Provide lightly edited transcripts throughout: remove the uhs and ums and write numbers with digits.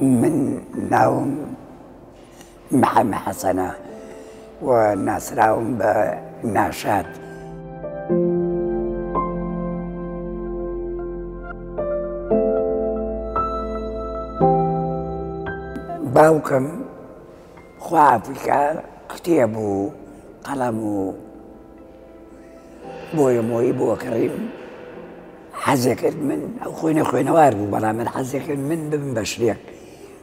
من ناوم محمد حسنة والناس راهم بالناشات. باوكم خوافك كتابو قلمو بويا موي بو كريم حزكت من أو خوينا واربو بلا من حزكت من بن بشريك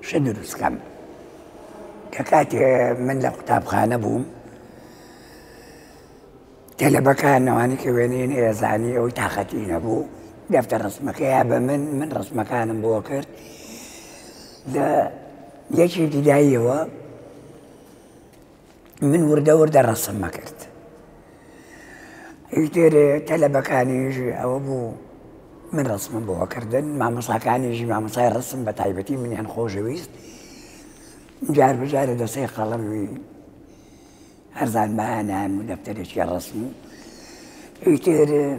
شدرس كم كاتي من لقطاب خانة بوم تلبا كان نواني كوينين يزاني أو تاختين أبو دفتر رسمك يابا من رسمك كان بوكر ده يجي بداية من وردة الرسم ما كرت يدير تلبا كان يجي أو أبو من رسم بوكر دن مع مصا كان يجي مع مصا الرسم بتعيبتي من يعني خوجويست جار بجار ده سي قلمي أرزان معانا مدفتر يشي الرسم يدير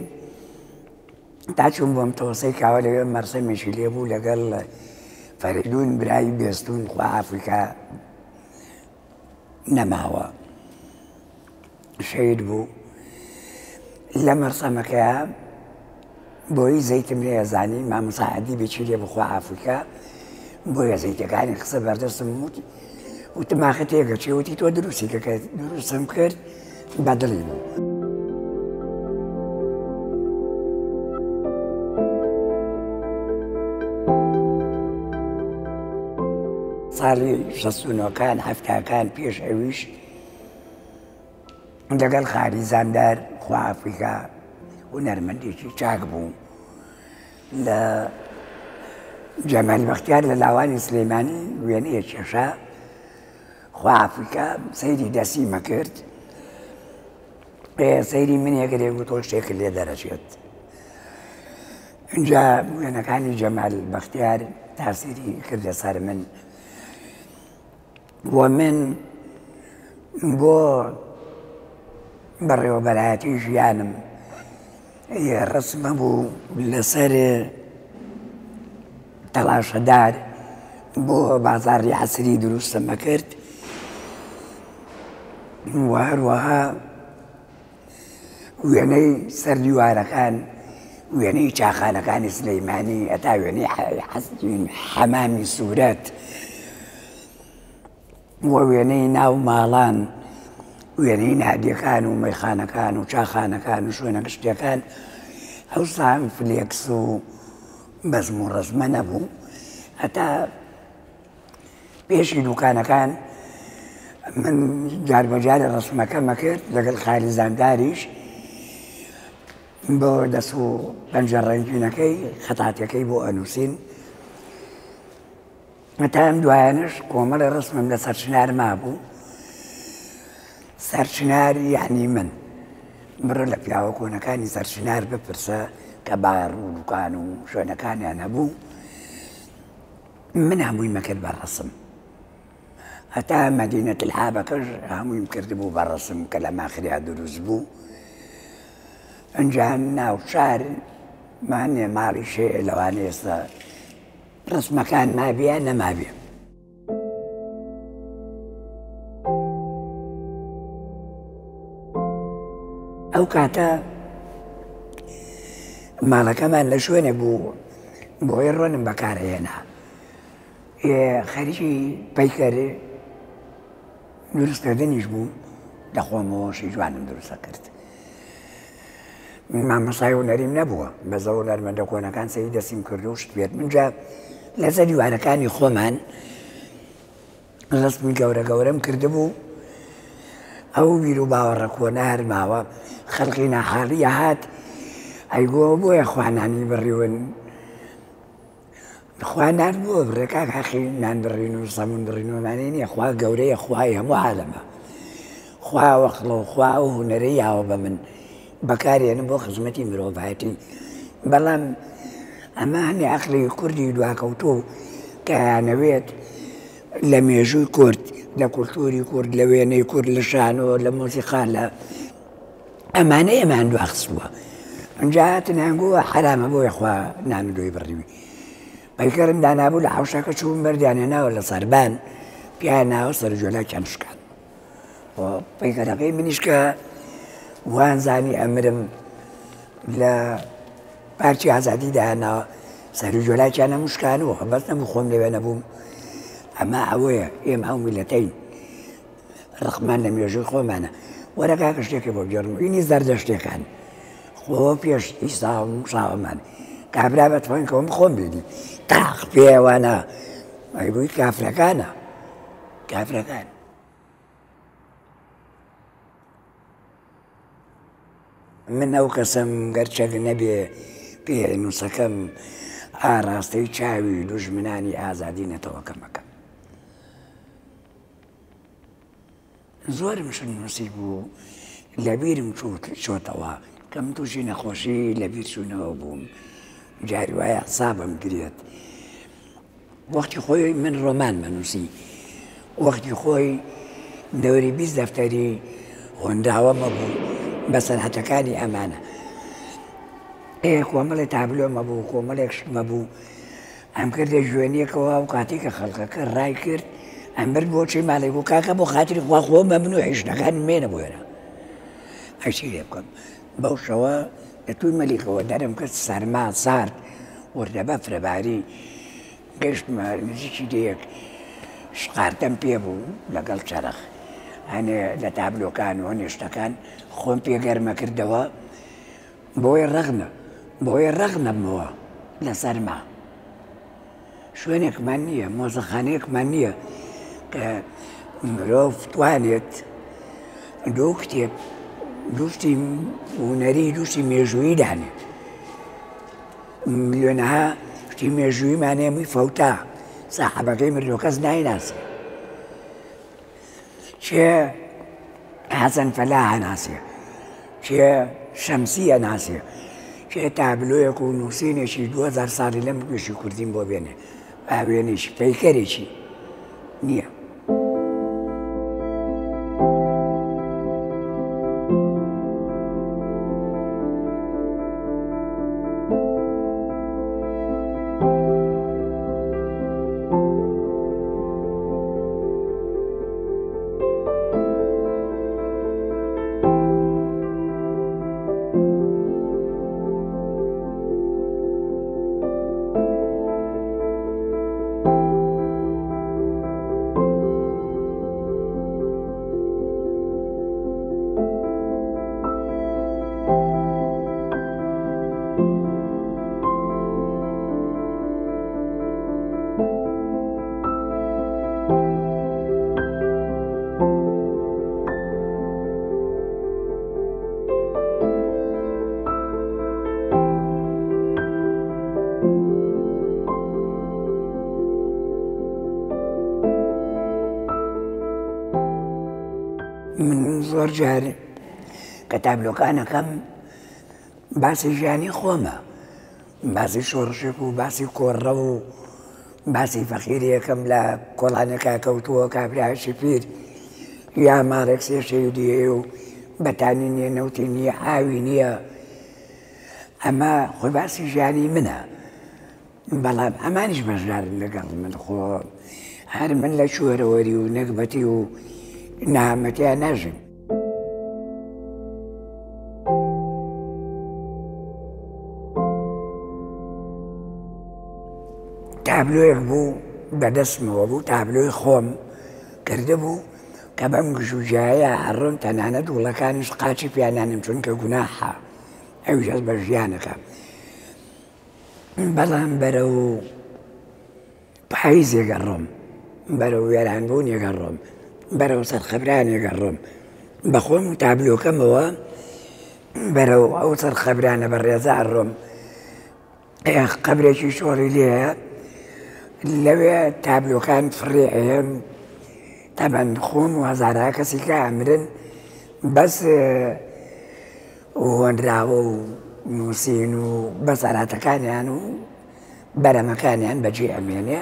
تعشون بمتوصي كاولي مرسم يشي ليبو لقال فريدون براي بيستون خوا أفريكا نماوا شهيد بو لما رسمك يا بوي زيت من زاني مع مساعدي بيشيلي بخوا أفريكا بوي زيت كان يخسر بردرس موتي وتماختي كشي وتي تو دروسي دروس مكر بدلي صاري شصونه كان حفتها كان بيش عويش لقال خالي زاندار خوا أفريكا ونرمندي شاكبو لا جمال بختيار للاواني سليماني ويني الشاشا خوا أفريكا سيدي داسي ما كرت سيدي من يقدر يقول شيك اللي درجات جا وانا كان جمال بختيار تاثيري كرد صار من ومن بو بري وبراتي جيانم هي الرسم ابو لسر تلاش دار بو بازار عصري دروس ما كرت وهروها ويعني سرديوارا كان ويعني شاخانة كان سليماني أتا ويعني حمامي سورات ويعني ناو مالان ويعني نادي كان وميخانة كان وشاخانة كان وشوينة قشتي كان أو صام فليكسو بزمو رسم نبو أتا بيشي دوكان كان من جار بجار الرسمة كما كرت لقى الخالي زانداريش بو دسو بنجرين فينكي خطاتيكي بو أنوسين متام دوانش كومر الرسم من سرشنار مابو سرشنار يعني من مرة لفياو كونا كاني سرشنار بفرسا كبار وكانوا شونا كان يعني أبو من همو يمكن بالرسم حتى مدينة الحابكة همو يمكردبو بالرسم كلام آخر دروس بو انجانا وشعر ما اني مالي شيء لو اني رسم كان ما بي انا ما بي او كاتا مالا كمان لشوين بو يرون بكاري هنا خارجي بيكاري درست دنيش بو دخوا موشي جوانم درست كرت مع مصايو نريم نبوه بزور نرم دكونا كان سيدة سيم كردوش تبيت من جا لازالي وانا كان يخومان رسمي قورة مكردبو او بيرو باورك ونهر ماوا خلقينا حاليا هات ايقو ابو يا اخواناني بريون اخوانا بو بركاك اخي نان برينو صامون برينو مانيني اخوا قورة اخوا يهمو عالمه اخوا وخلو اخوا ونريا وبمن بكاري أنا بو خدمتي مروفاتي بلام أما هني عقلي كردي دواكوتو كانويت لم يجو كرد لا كولتوري كرد لا ويني كرد لا شانو لا موسيقى لا أما أنا ما عنده أخصوها جاءتنا نقول حرام أبوي أخوة نعملوا يبرمي پەیکەرم دانابوو لە حەوشەکە چوون بەردیانهێناوە لە سەربان پیان ناوە سەرجۆلەکیان شکان. پەیکەرەکەی منیش کە وانزانی ئەمرم لە پارتی ئازادی داهێناوە سەرجۆلاکیان هەموو شکانەوە بەس نەبوو خۆم لەوێ نەبووم. ئەمە ئەوەیە ئێمە هەموو میلەتەین ڕقمان لە مێژووی خۆمانە. وەرە کاکە شتێکی بۆ گێڕموینی زەردە شتێکان خۆ پێش ئیساڵ شاوەمان کابرا بەتوانین کەوم خۆم بێنی تاق پێوانە ئەیبووی کافرەکانە کافرەکان. من ئەو کەسم گەرچەک نەبێ پێ نووسەکەم ئاراستەی چاوی دوژمنانی ئازادی نەتەوەکەمەکەم. زۆرم شن نووسی بوو لەبیرم چۆتەوە کەم تووشی نەخۆشی لەبیر چوونەوە بووم جاری وایە سابم گرێت. وەختی خۆی من ڕۆمان مەنووسی وەختی خۆی دەوری 20 دەفتەری هۆنداوەمە بوو بە سەرهەتەکانی ئەمانە. کۆمەڵی تابلۆمە بوو کۆمەڵێک شتمە بوو ئەم کردێ ژوێنیەکەوە و کاتێککە خەڵکەکە ڕای کرد ئەمبەر بۆچی ماڵی بوو کاکە بۆ خاتری خوا خۆ مەمن و هێشتەکان مێنە بۆێرە ئەچی لێ بکەم. بەو شەوە لە توی مەلیکەوە دەرم کرد سەرما سارد وردە بەفرەباری گەشتمە نزیکی دەیەک شقارتەم پێ بوو لەگەڵ چەرخ هەنێ لە تابلۆکان و هەنێشتەکان خۆم پێگەرمە کردەوە بۆیە ڕەغنەمەوە لە سەرما. شوێنێکمان نییە مۆزەخانەیەکمان نییە کە مرۆڤ توانێت دوو کتێب دووشتی هونەری دووشتی مێژوویی دانێت. ملیۆنەها شتی مێژوویمان هەمووی فەوتا ساحەبەکەی مردووە کەس نایناسێ چێ حەسەن فەلاح ناسێ چێ شەمسیە ناسێ چێ تابلۆیەک و نووسینێکی 2000 ساڵی لەم گوێشی کوردیم بۆ بێنێ ئاوێنێکی پەیکەرێکی نییە. من زۆر جارێ کە تابلۆکانەکەم باسی ژیانی خۆمە باسی شۆڕشێک و باسی کۆڕە و باسی فەقیریەکەم لە کۆڵانەکە کەوتووە کابراایشی پیر یا ماڕێک سێشەی دیێ و بەتانی نییە نەوتی نییە ئاوی نییە ئەمە خۆی باسی ژیانی منە. بەڵام ئەمانیش بەشدارن لەگەڵ من خۆ هەر من لە شوێرەوەری و نەکبەتی و نامەتیان ناژم. تابلۆیەک بوو بەدەستمەوە بوو تابلۆی خۆم کرده بوو کە بەم گژوجایە هەڕۆم تەنانەت وڵەکانیش قاچی پیانانم چونکە گوناحە ئەویش هەست بە ژیانەکە. بەڵام بەرەو پاییزێ گەڕۆم بەرەو وێرانبوونێ گەڕۆم بەرەو سەرخەبرانێ گەڕۆم بەخۆم و تابلۆکەمەوە بەرەو ئەو سەرخەبرانە بەڕێزە ئەڕۆم. قەبرێکی شۆڕی لێیە لەوێ تابلۆکان فڕێ هەیە تەبەن خۆم و هەزارها کەسی کە ئەمرن بەس هۆنراوە و نووسین و بەسەراتەکانیان و بەرەمەکانیان بەجێ ئەمێنێ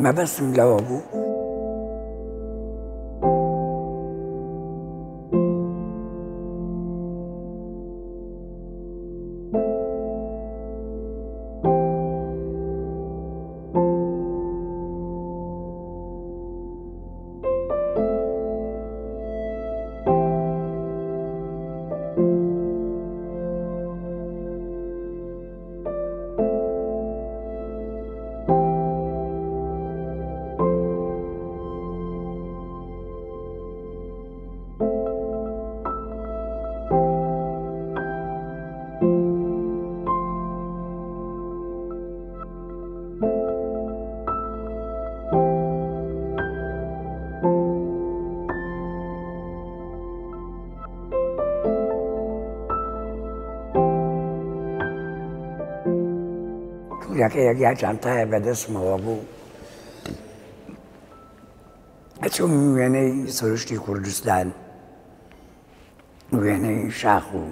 مەبەستم لەوە بوو. کوڕیەکە یەکیا جانتایە بەدەستمەوە بوو ئەچووم وێنەی سروشتی کوردستان وێنەی شاخ و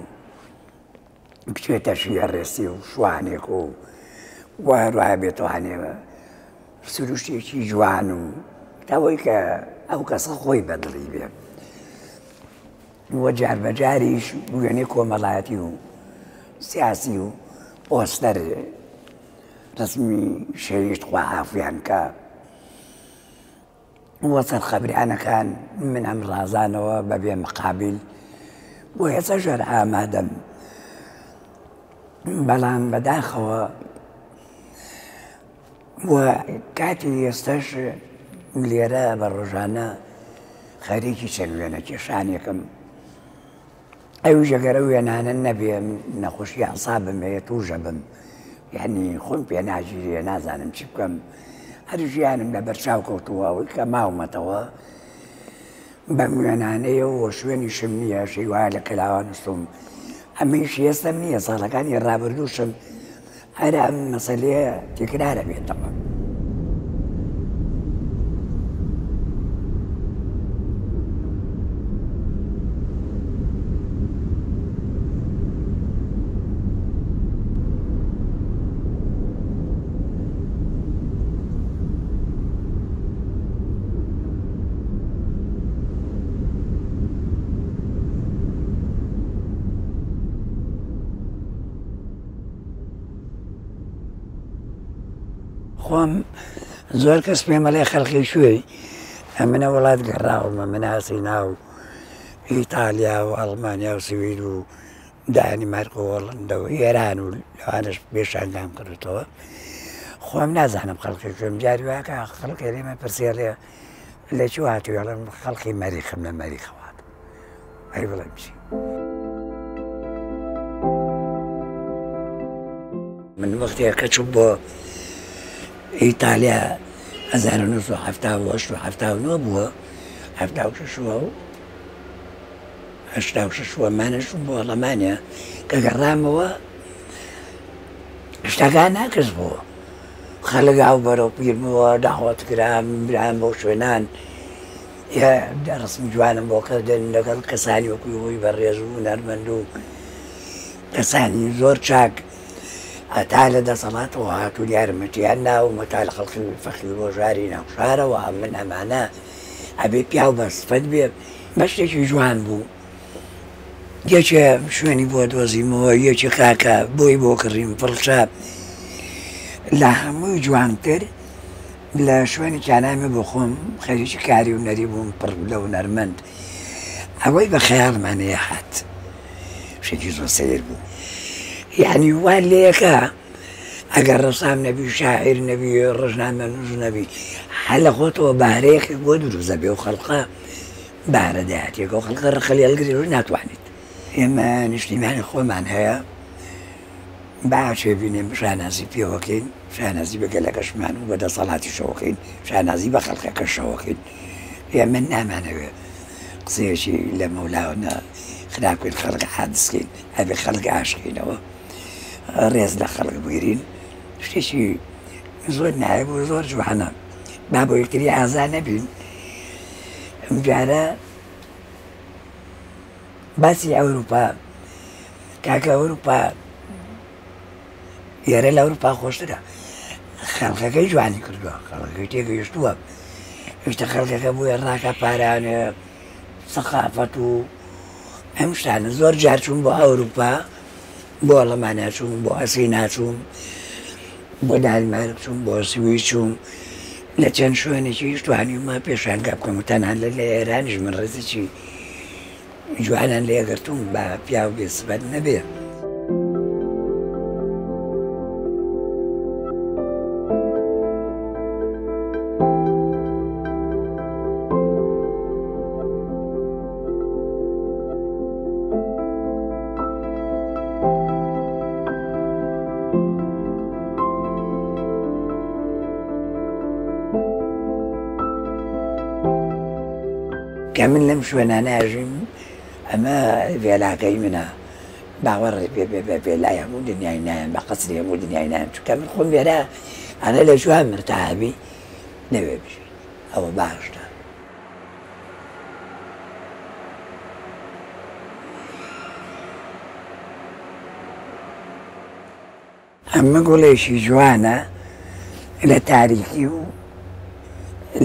بچێتە شیێڕێسی و شوانێک و وایە بێتوانێەوە سروشتێکی جوان و تاوەی کە ئەو کەسە خۆی بەدڵی بێ وە جاربەجاریش وێنەی کۆمەڵایەتی و سیاسی و ئۆستەر ڕسمی شەویشت خوا عافویان کە وە سەرخەبریانەکان من ئەم ڕازانەوە بەبێ مقابل بۆ هێچە ژەر ئامادەم بەڵام بەداخەوە وە کاتی ئێستاش لێرە بە ڕۆژانە خەریکی چەند وێنە کێشانێکم ئەویش ئەگەرە وێنانە نەبێ نەخۆشی ئەعسابم هەیە تووژە بم یعنی خۆم پێ ناگیرێ نازانم چی بکەم هەر ژیانم لە بەرچاو کەوتووە ئەوەی کە ماومەتەوە بەم وێنانەیەوە شوێنیشم نییە شەی وایە لە کەلاوانستم ئەمەیش هێستم نییە ساڵەکانی ڕابردووشم هەر ئەم مەسەلەیە تێکرارە بێتەوە خۆم زۆر کەس پێم ئەڵێ خەڵکی شوێی ئەمنە وڵات گەڕاومە مناسی ناو ئیتالیا و ئەڵمانیا و سوید و دانیمارک و هۆڵەندا و ئێران و لەوانش پێشانگام کردێتەوە خۆم نازانم خەڵکی کوێم جاری واکە خەڵکی لێمە پرسیێڵێ لە چی هاتووی ئەڵێم خەڵکی مەریخم لە مەریخەوە ئەی بڵێم چی من وەختێک کە چوو بۆ ئیتالیا 1970 بووە 86 مانەشم بۆ ئەڵەمانیا کە گەڕامەوە شتەکان ناکەس بووە خەڵک ئاو بەرەو پیرمەوە داوەتکرام برام بۆ شوێنان یا ڕسمی جوانم بۆ کردن لەگەڵ کەسانی وەکوی بەڕێز و نەرمەند و کەسانی زۆر چاک هەتا لە دەسەڵاتەوە هاتوو یارمەتیان ناومە تا لە خەڵکی فەخی ڕۆژاری ناوشارەوە من ئەمانە ئەبێ پیاو بەسفەت بێ بە شتێکی جوان بوو یەکێ شوێنی بۆ دۆزیمەوە یەکی خاکە بۆی بۆ کڕیم پڕچە لە هەمووی جوانتر لە شوێنی کانامێ بۆ خۆم خەریکی کاری و نەری بووم پڕ لە و نەرمەند ئەوەی بە خەیاڵمانەیە هات شتێکی زۆر سەیر بوو یعنی وان لەیەکە ئەگەر ڕەسام نەبی شاعیر نەبی ڕژنامە نووس نەبی هەر لە خۆتەوە بارەیەکی بۆ دروست دەبێ و خەڵقە بارە دەهاتێکە و خەڵقە ڕقەلی هەڵگری ڕووی ناتوانێت ئێمە نیشتیمانی خۆمان هەیە باچێ بینێم شانازی پێوەکەین شانازی بەگەلەکەشمان و بەدەسەڵاتی شەوەکەین شانازی بە خەڵقەکە شەوەکەین ئێمە نامانەوێ قسەیەکی لە مەولاوە خراپکەین خەڵک حادسکەین ئەبێ خەڵک عاشقینەوە ڕێز لە خەڵک بگرین شتێکی زۆر نایب و زۆر جوانە با بۆ یەکتری ئازا نەبین ئەم جارە باسی ئەوروپا کاکە ئەوروپا ئێرە لە ئەوروپا خۆشترە خەڵکەکەی جوانی کردووە خەڵکەکەی تێگەیشتووە هێشتا خەڵکەکە بووە ڕاکە پارانە سەخافەت و ئەم شتانە زۆر جار چوون بۆ ئەوروپا بۆ ئەڵەمانیا چوون بۆ ئەسی ناچوون بۆ دانمارک چوون بۆ سوید چوون لە چەند شوێنێکی توانیمە پێشانگا بکەم و تەنها لە ئێرانیش من ڕێزێکی جوانان لێگرتوم بە پیاو بێسبەت نەبێ کە من لەم شوێنانە ئاژیم ئەمە ڤێلاکەی منە باوەڕێ پێ لای هەموو دنیای نایەن بە قەسری هەموو دنیای نایەن چونکە من خۆم لێرە ئەنە لە جوان مرتاحبی نەوێ بژین ئەوە باشتە. ئەمە گوڵێکی جوانە لە تاریکی و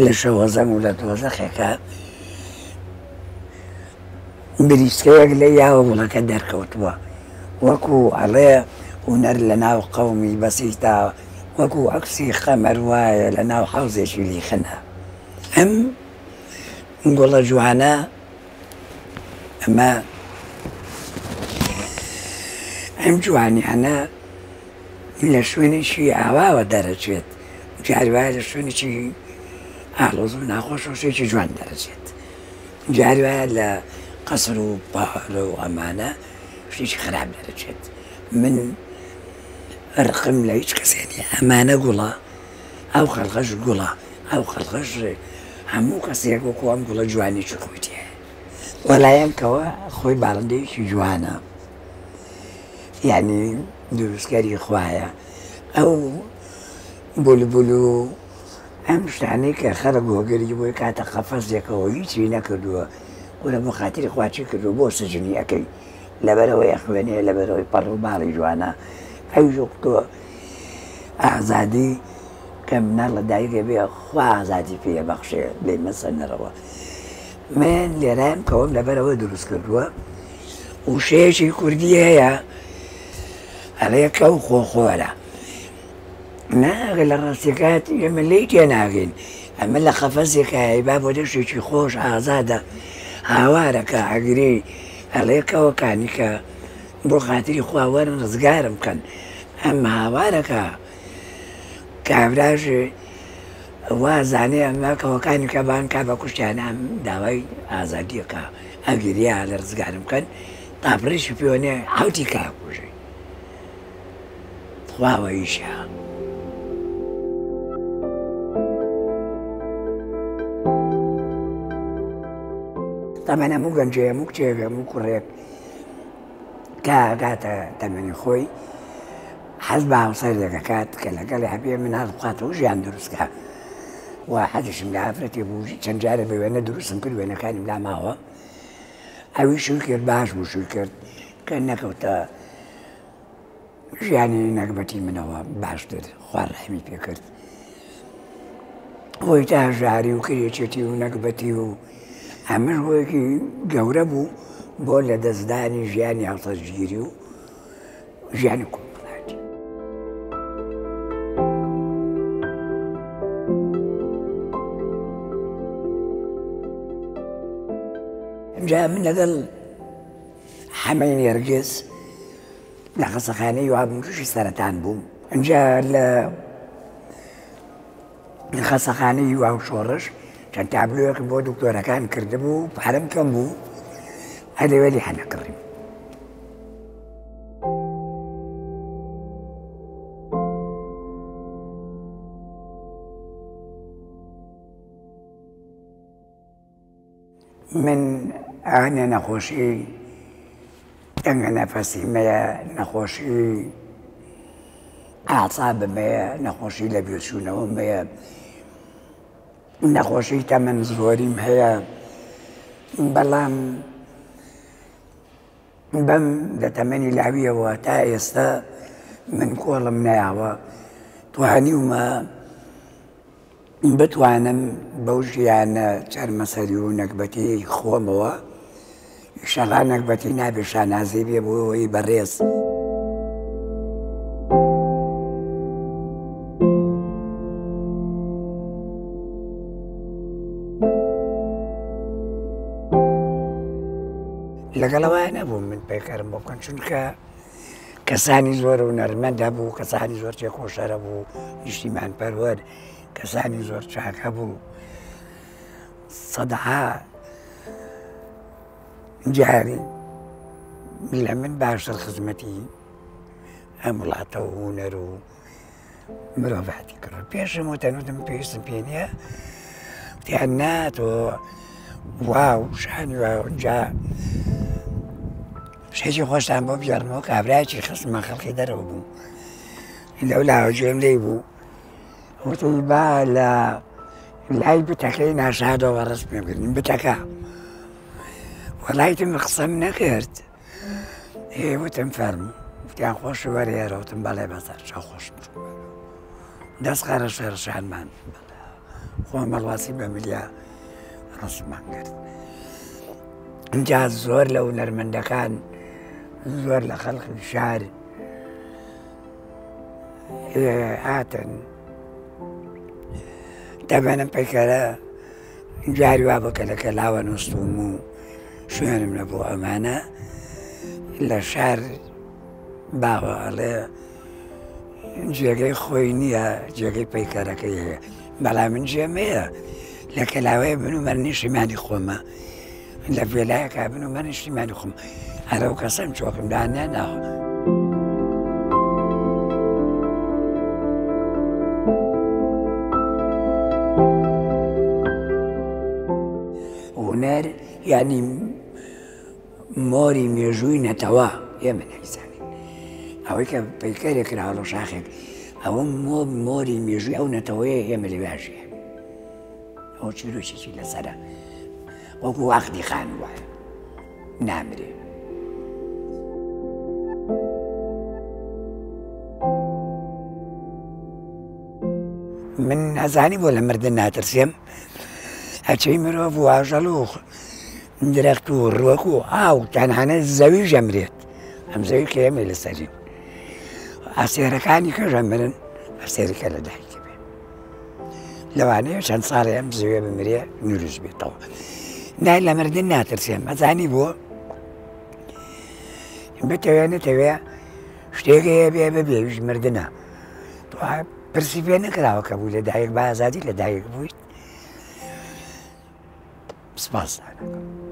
لە شەوەزەم و لە دۆزەخێکە بریسکەیەک لە یاوە گوڵەکە دەرکەوتووە وەکو ئەڵێ هونەر لە ناو قەومی بەسیتە وەکو عەکسی خەمەر وایە لە ناو حەوزێکی لیخنە. ئەم گوڵە جوانە ئەم جوانیانە لە شوێنێکی ئاواوە دەرەچێت جاری وایە لە شوێنێکی ئاڵۆز و ناخۆش و شتێکی جوان دەرەچێت جاری وایە لە قەسر و پاڵە و ئەمانە شتێکی خراپ دەرەچێت. من ڕقم لە هیچ کەسێنی ئەمانە گوڵە ئەو خەڵقەش گوڵە ئەو خەڵقەش هەموو کەسێک وەکو ئەم گوڵە جوانێکی خۆیتیە وەلایەنکەوە خۆی باڵندەیەکی جوانە یعنی دروستکاری خوایە. ئەو بولبول و ئەم شتانەی کە خەڵک گۆگەری بۆی کاتە قەفەزێکەوە هیچی نەکردووە و لە بۆ خاتری خواچی کردو بۆ سەجنی ئەەکەی لەبەرەوەی ئەخوێنێ لەبەرەوەی پەڕ و باڵی جوانە ئەویش تۆ ئازادی کە منە لە دایکێ بێ خوا ئازادی پێ بەخشێ لێ مەسەنەرەوە. من لێرەم کەوەم لەبەرەوە دروست کردووە وشەیەکی کوردی هەیە ئەڵەیە کەو خۆخۆرە ناگە لە ڕاستیەکات ئێمە لێی تێ ناگەین ئەمە لە قەفەزێکە هەیبا بۆ دەشتێکی خۆش ئازادە هاوارەکە ئەگری ئەڵەیە کەوەکانی کە بۆ خاتری خوا وەرن ڕزگارم بکەن ئەم هاوارەکە کابراژ وازانێ ئەمە کەوەکانی کە بان کا بە کوشتیان ئەم داوای ئازادیەکە ئەگریە لە ڕزگارم بکەن تاپڕێکی پێوەنێ حوتی کاکوژی خواوە ئیشە. تەمەەن هەموو گەنجێ هەموو کچێک هەموو کوڕێک کە ئاگاتە تەمەنی خۆی حەز بە هاوسەر دەکات کە لەگەڵی هەبێ من هەڵ بخاتەوە ژیان دروستکە و حەزشم لە ئافرەتی بوو چەند جارە بە وێنە دروستم کرد وێنەکانیم لا ماوە ئەوی شوو کرد باش بوو شوو کرد کە نەکەوتە ژیانی نەکبەتی منەوە باشتر خوا ڕەحمی پێ کرد خۆی تا ژاری و کرێچێتی و نەکبەتی و ئەمەش هۆیەکی گەورە بوو بۆ لە دەستدانی ژیانی هەڵسەرگیری و ژیانی کۆمەڵایەتی. ئەمجا من لەگەڵ حەمەی نێرگس لە خەسەخانەی وابووشی سەرەتان بووم ئەمجا لە خەسەخانەی واو شۆڕش چەند تابلۆیەکم بۆ دکتۆرەکان کردبوو پارەم کەم بوو ئەلێوەلی هەنەکڕیم. من ئەوانە نەخۆشی ئەنگە نەفەسیمەیە نەخۆشی ئاعسابمەیە نەخۆشی لە بێچوونەوەمەیە نەخۆشی تەمەن زۆریم هەیە بەڵام بەم لە تەمەنی لاویەوە تا ئێستا من کۆڵم نایاوە توانیومە بتوانم بەو ژیانە چەرمەسەری و نەکبەتی خۆمەوە ئیشەڵا نەکبەتی نابێ شانازی بێ بۆەوەی بەڕێز لەگەڵەوە نەبوو من پێکارم بۆ بکەن چونکە کەسانی زۆر و نەرمەندە بوو کەسانی زۆر تێخۆشەرە بوو نیشتیمان پەروەر کەسانی زۆر چاکە بوو سەدەها جاری لە من باشتر خزمەتی ئەم وڵاتە و هونەر و مرۆڤاتی کرد پێشم وتەنوتم پێویستم پێ نییە وتیان نا تۆ واو شانی واو جا شتێکی خۆشتان بۆ بژێڕمەوە کابراایکی خستمە خەڵکی دەرەوە بوو لەولاوە گوێم لێی بوو وتی با لە لای بتەکەی ناشادەوە ڕستمێ بکردین بتەکە وەڵایتم قسەم نەکرد وتم فەرموو وتیان خۆش وەرێرە وتم بەڵێ بەسەر چا خۆشم دەست قەرە شێڕشانمان خۆم مەڵواسی بە ملیە ڕستمان کرد اینجا زۆر لە هونەرمەندەکان زۆر لە خەڵکی شار هاتن دەبێنم پەیکەرە جاری وا بکە لە کەلاوە نووسوم و شوێنم نەبوو ئەمانە لە شار باوە ئەڵێ جێگەی خۆی نییە جێگەی پەیکەرەکەی هەیە بەڵام من جێمەیە لە کەلاوەیە بن و مەر نیشتیمانی خۆمە لە وێلایەکە بن و مەر نیشتیمانی خۆم هەرە و کەسەم چۆکم دانیا ناوە هونەر یعنی مۆری مێژووی نەتەوە ئێمە نەیزانین ئەوەی کە پەیکەرێک کراوە لە شاخێک ئەوە مۆری مێژووی ئەو نەتەوەیە ئێمە لێواژیە ئەو چیرۆکێکی لەسەرە وەکو واخدی خان وایە نامرێ من ئەزانی بۆ لە مردن ناترسێم هەرچەی مرۆڤ واژەڵ و درەخت و ڕوەک و ئاو تەنانە زەوی ژەمرێت ئەم زەوی کە ئێمە لەسەرین ئاسێرەکانی کە ژەمرن ئەسێریکە لە دایکی بێ لەوانەیە چەند ساڵی ئەم زەوێ بمرێ نوروز بێتەوە نای لە مردن ناترسێم ئەزانی بۆ بتەوێ نەتەوێ شتێک هەیە بێ بەبێویش مردنە پرسی پێ نەکراوە کە بوو لە دایک بە ئازادی لە دایک بوویت سپاس دەکەم